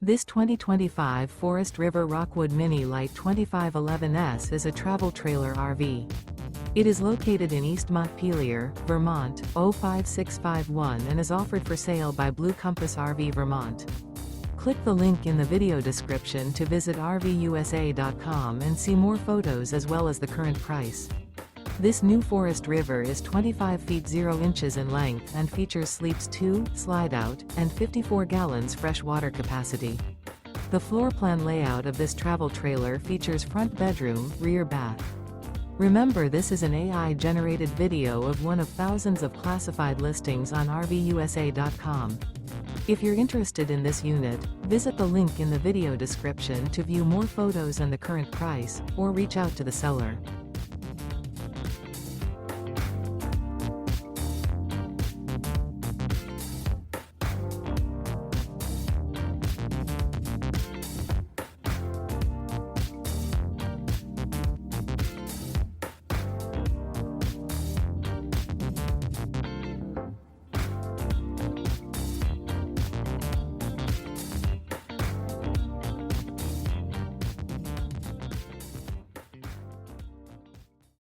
This 2025 Forest River Rockwood Mini Lite 2511S is a travel trailer RV. It is located in East Montpelier, Vermont, 05651 and is offered for sale by Blue Compass RV Vermont. Click the link in the video description to visit RVUSA.com and see more photos as well as the current price. This new Forest River is 25 feet 0 inches in length and features sleeps 2, Slideout, and 54 gallons fresh water capacity. The floor plan layout of this travel trailer features front bedroom, rear bath. Remember, this is an AI-generated video of one of thousands of classified listings on RVUSA.com. If you're interested in this unit, visit the link in the video description to view more photos and the current price, or reach out to the seller.